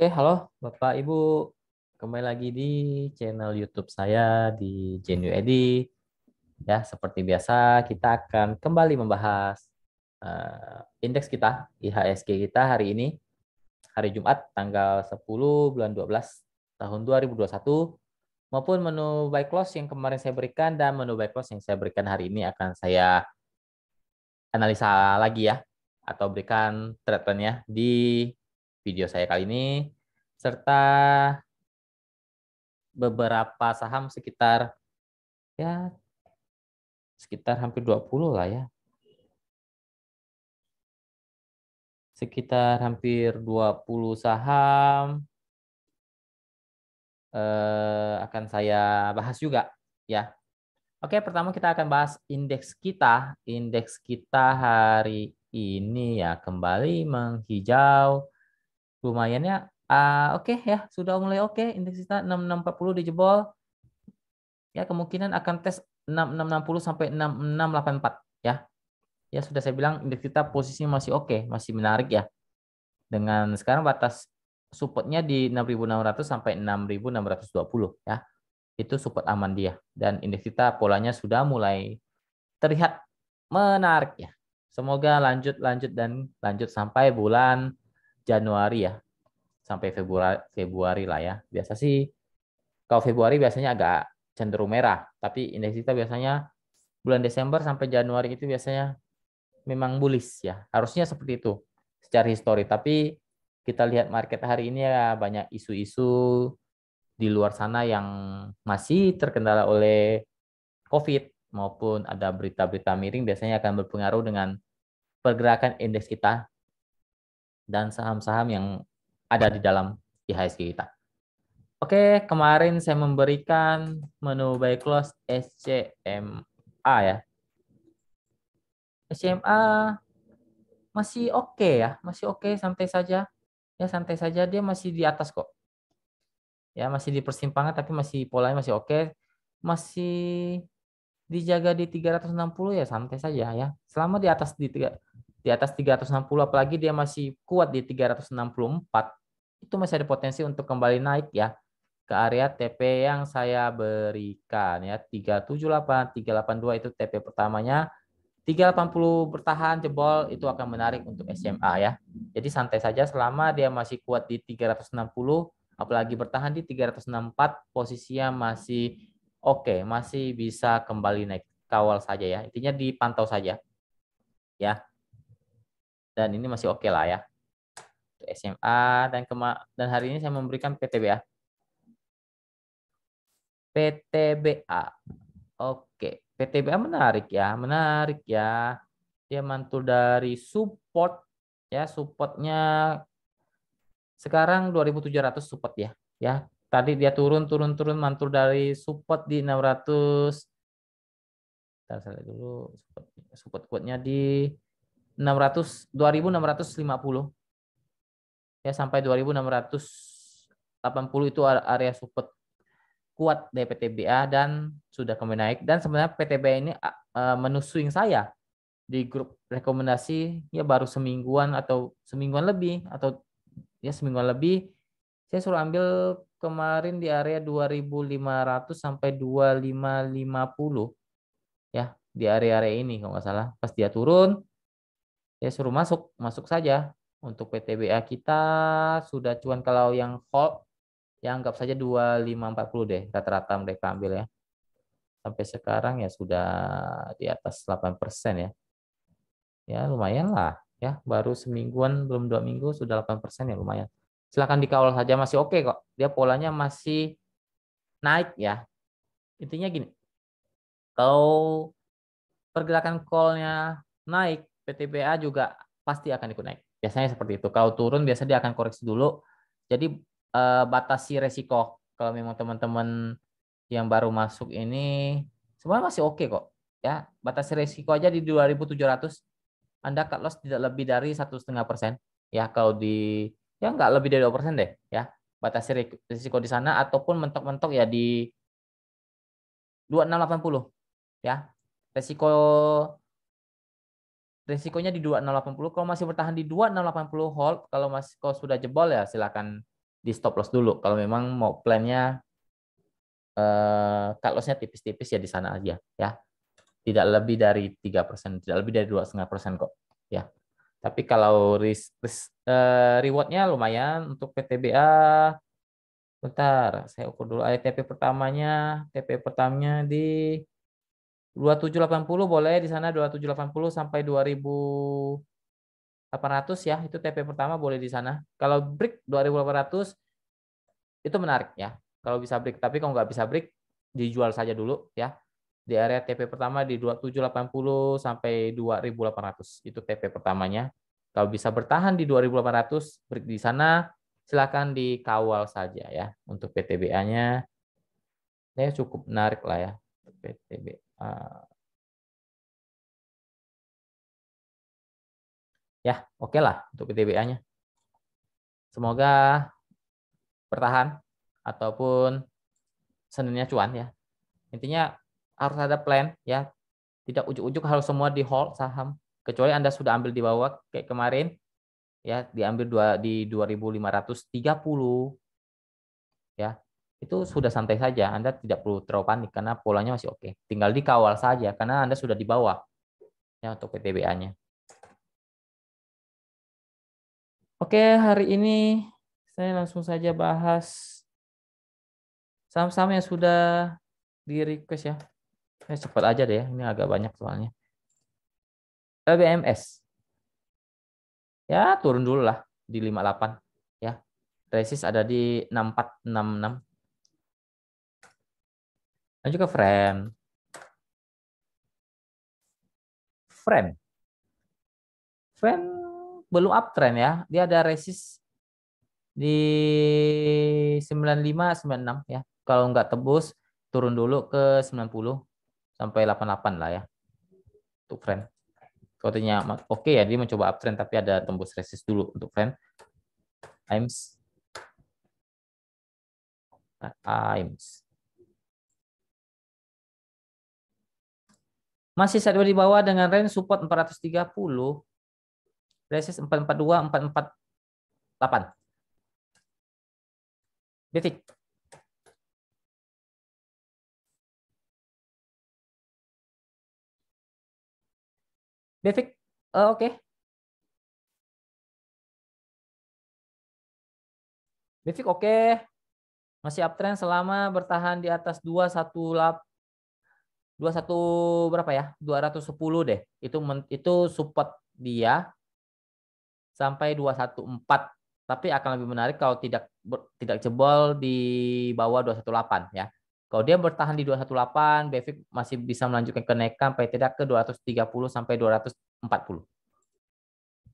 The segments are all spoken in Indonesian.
Oke, halo Bapak Ibu. Kembali lagi di channel YouTube saya di Genu Edi. Ya, seperti biasa kita akan kembali membahas indeks kita, IHSG kita hari ini, hari Jumat tanggal 10 bulan 12 tahun 2021, maupun menu buy close yang kemarin saya berikan dan menu buy close yang saya berikan hari ini akan saya analisa lagi ya, atau berikan treatmentnya di video saya kali ini, serta beberapa saham ya sekitar hampir 20 lah ya. Sekitar hampir 20 saham akan saya bahas juga ya. Oke, pertama kita akan bahas indeks kita. Indeks kita hari ini ya kembali menghijau. Lumayan ya. Oke ya, sudah mulai oke. Indeks kita 6640 dijebol. Ya, kemungkinan akan tes 6660 sampai 6684 ya. Ya, sudah saya bilang indeks kita posisinya masih oke, masih menarik ya. Dengan sekarang batas supportnya di 6.600 sampai 6.620 ya. Itu support aman dia. Dan indeks kita polanya sudah mulai terlihat menarik ya. Semoga lanjut lanjut dan lanjut sampai bulan Januari ya. Sampai Februari lah ya. Biasa sih kalau Februari biasanya agak cenderung merah, tapi indeks kita biasanya bulan Desember sampai Januari itu biasanya memang bullish ya. Harusnya seperti itu secara histori. Tapi kita lihat market hari ini ya banyak isu-isu di luar sana yang masih terkendala oleh COVID maupun ada berita-berita miring biasanya akan berpengaruh dengan pergerakan indeks kita dan saham-saham yang ada di dalam IHSG kita. Oke, kemarin saya memberikan menu buy close SCMA ya. SCMA masih oke ya, masih oke, santai saja. Ya santai saja, dia masih di atas kok. Ya masih di persimpangan tapi masih polanya masih oke. Masih dijaga di 360 ya santai saja ya. Selama di atas 360 apalagi dia masih kuat di 364, itu masih ada potensi untuk kembali naik ya ke area TP yang saya berikan ya. 378, 382 itu TP pertamanya. 380 bertahan jebol itu akan menarik untuk SMA ya. Jadi santai saja selama dia masih kuat di 360, apalagi bertahan di 364, posisinya masih oke, masih bisa kembali naik. Kawal saja ya. Intinya dipantau saja ya. Dan ini masih oke lah ya. SMA dan hari ini saya memberikan PTBA. PTBA. Oke, PTBA menarik ya, menarik ya. Dia mantul dari support ya, supportnya sekarang 2.700 support ya. Ya, tadi dia turun turun turun mantul dari support di 600. Saya lihat dulu support kuatnya di 600 2.650 ya sampai 2.680 itu area support kuat dari PTBA dan sudah kembali naik. Dan sebenarnya PTBA ini menu swing saya di grup rekomendasi ya baru semingguan atau semingguan lebih atau ya semingguan lebih saya suruh ambil kemarin di area 2.500 sampai 2.550 ya di area-area ini kalau nggak salah pas dia turun ya suruh masuk masuk saja untuk PTBA kita sudah cuan kalau yang hold ya anggap saja 2.540 deh rata-rata mereka ambil ya sampai sekarang ya sudah di atas 8% ya. Ya lumayan lah ya baru semingguan belum 2 minggu sudah 8% ya lumayan. Silakan dikawal saja masih oke kok. Dia polanya masih naik ya. Intinya gini, kalau pergerakan call-nya naik, PTBA juga pasti akan ikut naik. Biasanya seperti itu. Kalau turun biasa dia akan koreksi dulu. Jadi batasi resiko. Kalau memang teman-teman yang baru masuk ini semuanya masih oke kok. Ya, batasi resiko aja di 2.700. Anda cut loss tidak lebih dari 1,5%. Ya, kalau di ya nggak lebih dari 2% deh ya. Batasi risiko di sana ataupun mentok-mentok ya di 2680 ya. Risiko risikonya di 2680. Kalau masih bertahan di 2680 hold, kalau sudah jebol ya silakan di stop loss dulu. Kalau memang mau plannya cut loss-nya tipis-tipis ya di sana aja ya. Tidak lebih dari 3%, tidak lebih dari 2,5% kok ya. Tapi kalau rewardnya lumayan untuk PTBA. Bentar, saya ukur dulu TP pertamanya. TP pertamanya di 2780 boleh di sana 2780 sampai 2800 ya. Itu TP pertama boleh di sana. Kalau break 2800 itu menarik ya. Kalau bisa break, tapi kalau nggak bisa break dijual saja dulu ya. Di area TP pertama di 2780 sampai 2800 itu TP pertamanya. Kalau bisa bertahan di 2800 break di sana, silakan dikawal saja ya. Untuk PTBA-nya ya cukup menarik lah ya. PTBA. Ya, oke lah untuk PTBA-nya. Semoga bertahan ataupun Seninnya cuan ya. Intinya harus ada plan ya. Tidak ujuk-ujuk harus semua di hold saham. Kecuali Anda sudah ambil di bawah kayak kemarin ya, diambil di 2530 ya. Itu sudah santai saja. Anda tidak perlu terlalu panik karena polanya masih oke. Tinggal dikawal saja karena Anda sudah di bawah ya untuk PTBA-nya. Oke, hari ini saya langsung saja bahas saham-saham yang sudah di request ya. Cepat aja deh, ini agak banyak soalnya. LBMS. Ya, turun dulu lah di 58 ya. Resist ada di 6466. Dan juga friend. Friend. Friend belum uptrend ya. Dia ada resist di 9596 ya. Kalau nggak tebus turun dulu ke 90 sampai 88 lah ya. Untuk friend. Sepertinya oke ya, dia mencoba uptrend tapi ada tembus resist dulu untuk friend. IMS. IMS. Masih sideways di bawah dengan range support 430, resist 442, 448. Detik. Detik. Oke. Detik oke. Masih uptrend selama bertahan di atas 21 berapa ya? 210 deh. Itu support dia sampai 214. Tapi akan lebih menarik kalau tidak jebol di bawah 218 ya. Kalau dia bertahan di 218, BFIX masih bisa melanjutkan kenaikan sampai tidak ke 230 sampai 240.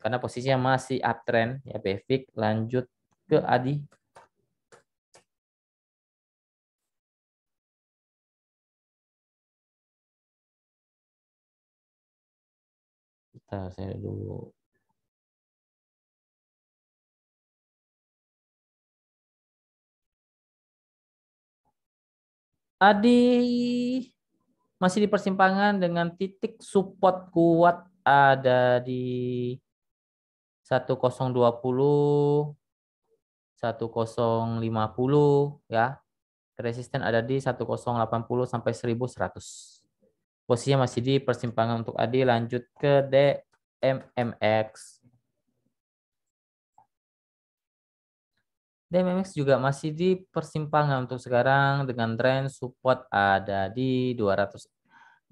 Karena posisinya masih uptrend ya, BFIX lanjut ke Adi. Bentar, saya dulu. Adi masih di persimpangan dengan titik support kuat ada di 1020, 1050 ya. Resisten ada di 1080 sampai 1100. Posisinya masih di persimpangan untuk Adi, lanjut ke DMMX. DMMX juga masih di persimpangan untuk sekarang dengan trend support ada di 2630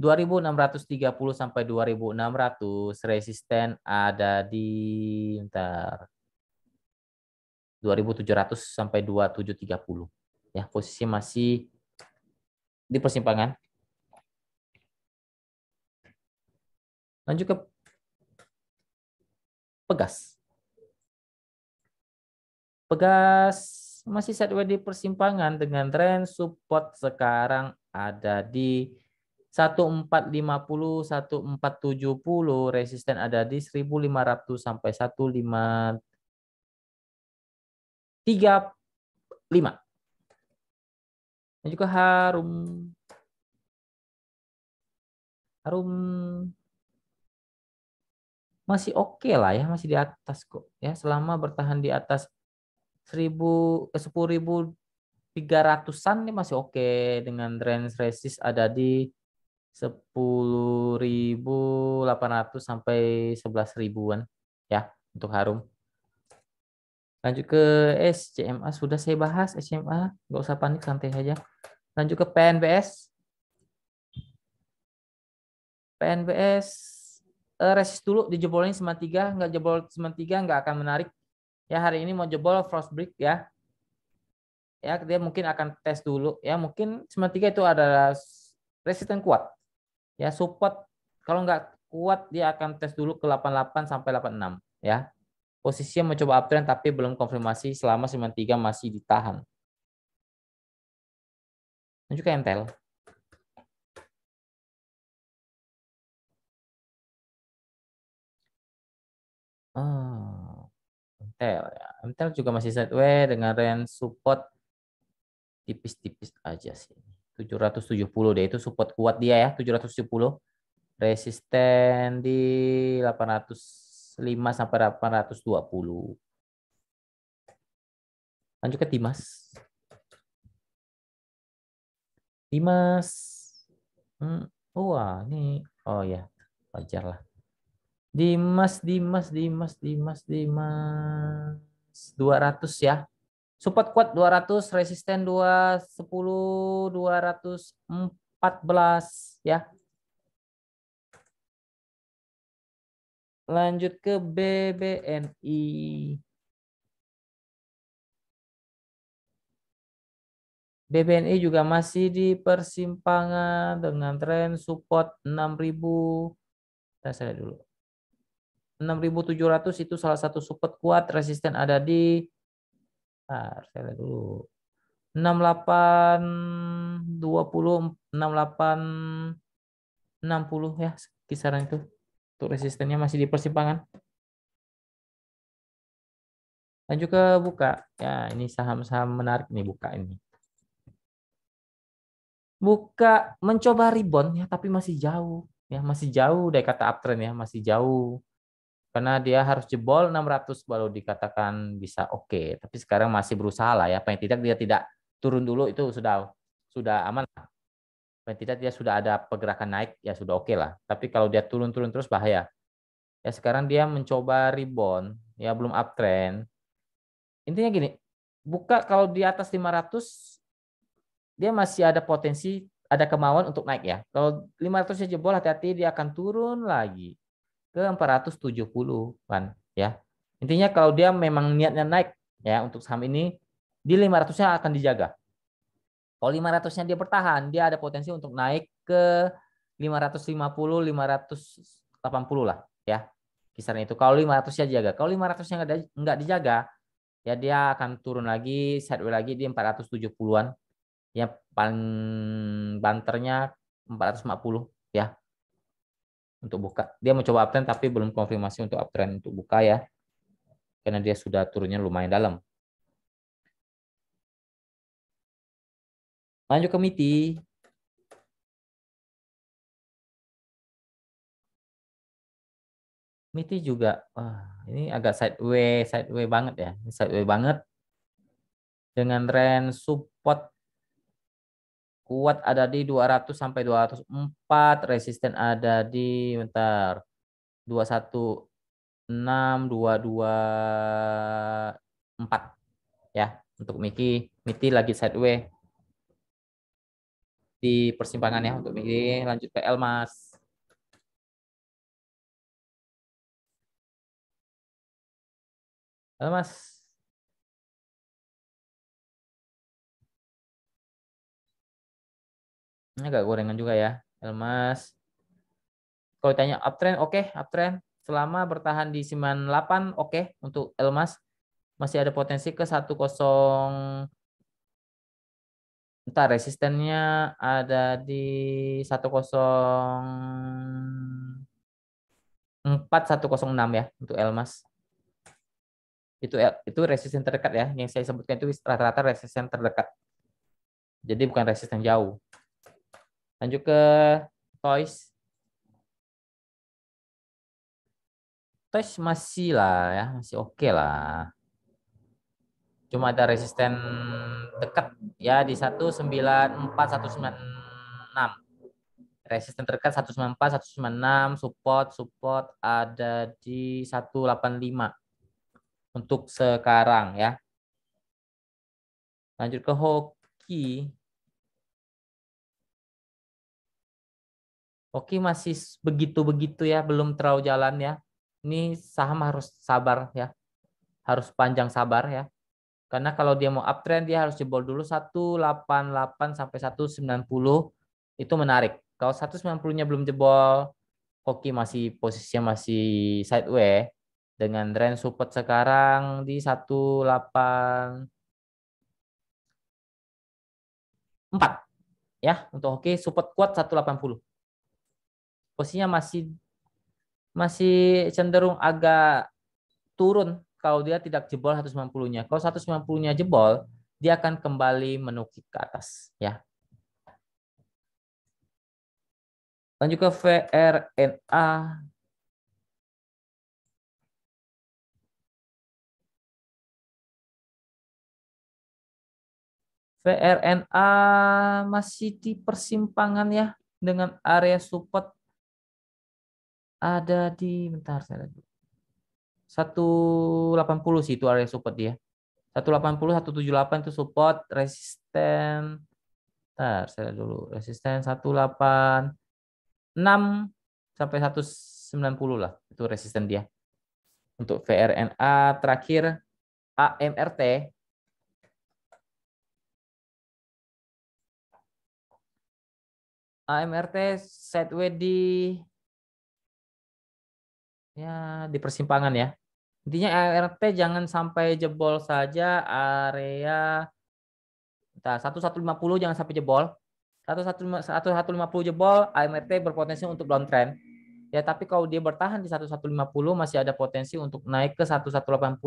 sampai 2600, resisten ada di 2700 sampai 2730. Ya, posisi masih di persimpangan. Lanjut ke Pegas. Pegas masih sideways di persimpangan dengan tren support sekarang ada di 1450, 1470, resisten ada di 1500 sampai 1535. Dan juga Harum. Harum masih oke lah ya, masih di atas kok ya, selama bertahan di atas 10.300-an ini masih oke, dengan range resist ada di 10.800 sampai 11.000-an ya untuk harum. Lanjut ke SCMA, sudah saya bahas SCMA, nggak usah panik, santai saja. Lanjut ke PNBS. PNBS resist dulu, dijebolin sembilan tiga, nggak jebol sembilan tiga nggak akan menarik. Ya hari ini mau jebol frost break ya. Ya dia mungkin akan tes dulu ya, mungkin 93 itu adalah resisten kuat ya, support kalau nggak kuat dia akan tes dulu ke 88 sampai 86 ya. Posisinya mencoba uptrend tapi belum konfirmasi selama 93 masih ditahan. Dan juga Intel. Oh, Intel ya. Intel juga masih sideways dengan range support tipis-tipis aja sih. 770 deh itu support kuat dia ya, 770. Resisten di 805 sampai 820. Lanjut ke Dimas. Dimas. Wah, ini oh ya, wajar lah. Dimas 200 ya. Support kuat 200, resisten 210, 214 ya. Lanjut ke BBNI. BBNI juga masih di persimpangan dengan tren support 6.000. Saya lihat dulu. 6.700 itu salah satu support kuat, resisten ada di saya lihat dulu. 6820, 6860 ya, kisaran itu. Untuk resistennya masih di persimpangan. Lanjut ke buka. Ya, ini saham-saham menarik nih buka ini. Buka mencoba rebound ya, tapi masih jauh. Ya, masih jauh dari kata uptrend ya, masih jauh. Karena dia harus jebol 600 baru dikatakan bisa oke. Tapi sekarang masih berusaha lah ya. Paling tidak dia tidak turun dulu itu sudah aman. Paling tidak dia sudah ada pergerakan naik ya sudah oke lah. Tapi kalau dia turun-turun terus bahaya. Ya sekarang dia mencoba rebound ya belum uptrend. Intinya gini, buka kalau di atas 500 dia masih ada potensi, ada kemauan untuk naik ya. Kalau 500-nya jebol hati-hati dia akan turun lagi ke 470 kan ya. Intinya kalau dia memang niatnya naik ya untuk saham ini di 500-nya akan dijaga. Kalau 500-nya dia bertahan, dia ada potensi untuk naik ke 550, 580 lah ya. Kisaran itu. Kalau 500-nya dijaga. Kalau 500-nya nggak dijaga, ya dia akan turun lagi, sideways lagi di 470-an. Ya paling banternya 450 ya untuk buka. Dia mencoba uptrend tapi belum konfirmasi untuk uptrend untuk buka ya. Karena dia sudah turunnya lumayan dalam. Lanjut ke MITI. MITI juga ini agak sideways banget ya. Sideways banget dengan trend support kuat ada di 200 sampai 204, resisten ada di bentar 216, 224 ya. Untuk MITI lagi sideways di persimpangan ya untuk MITI. Lanjut ke Elmas. Elmas ini agak gorengan juga ya. Elmas kalau ditanya uptrend, oke, uptrend. Selama bertahan di 98, oke untuk Elmas. Masih ada potensi ke 10. Entar resistennya ada di 104, 106 ya untuk Elmas. Itu resisten terdekat ya. Yang saya sebutkan itu rata-rata resisten terdekat. Jadi bukan resisten jauh. Lanjut ke Toys. Toys masih lah ya, masih oke lah. Cuma ada resisten dekat ya di 194 196. Resisten terdekat 194 196, support ada di 185 untuk sekarang ya. Lanjut ke hoki. Hoki masih begitu-begitu ya, belum terlalu jalan ya. Ini saham harus sabar ya. Harus panjang sabar ya. Karena kalau dia mau uptrend dia harus jebol dulu 188 sampai 190 itu menarik. Kalau 190-nya belum jebol, hoki masih posisinya masih sideways dengan range support sekarang di 184 ya. Untuk hoki support kuat 180. Posisinya masih masih cenderung agak turun kalau dia tidak jebol 190-nya. Kalau 190-nya jebol, dia akan kembali menukik ke atas ya. Lanjut ke VRNA. VRNA masih di persimpangan ya dengan area support ada di bentar saya lihat. 180 sih itu area support dia. 180 178 itu support, resisten. Bentar, saya lihat dulu. Resisten 186 sampai 190 lah itu resisten dia. Untuk VRNA terakhir AMRT. AMRT sideways di persimpangan ya. Intinya AMRT jangan sampai jebol saja area 1150 jangan sampai jebol. 1150 jebol, AMRT berpotensi untuk downtrend. Ya, tapi kalau dia bertahan di 1150 masih ada potensi untuk naik ke 1180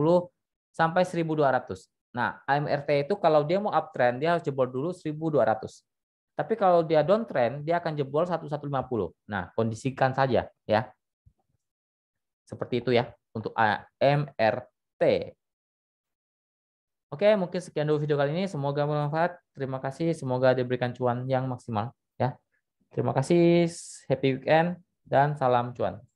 sampai 1200. Nah, AMRT itu kalau dia mau uptrend dia harus jebol dulu 1200. Tapi kalau dia downtrend dia akan jebol 1150. Nah, kondisikan saja ya. Seperti itu ya untuk AMRT. Oke, mungkin sekian dulu video kali ini. Semoga bermanfaat. Terima kasih. Semoga diberikan cuan yang maksimal ya. Terima kasih. Happy weekend dan salam cuan.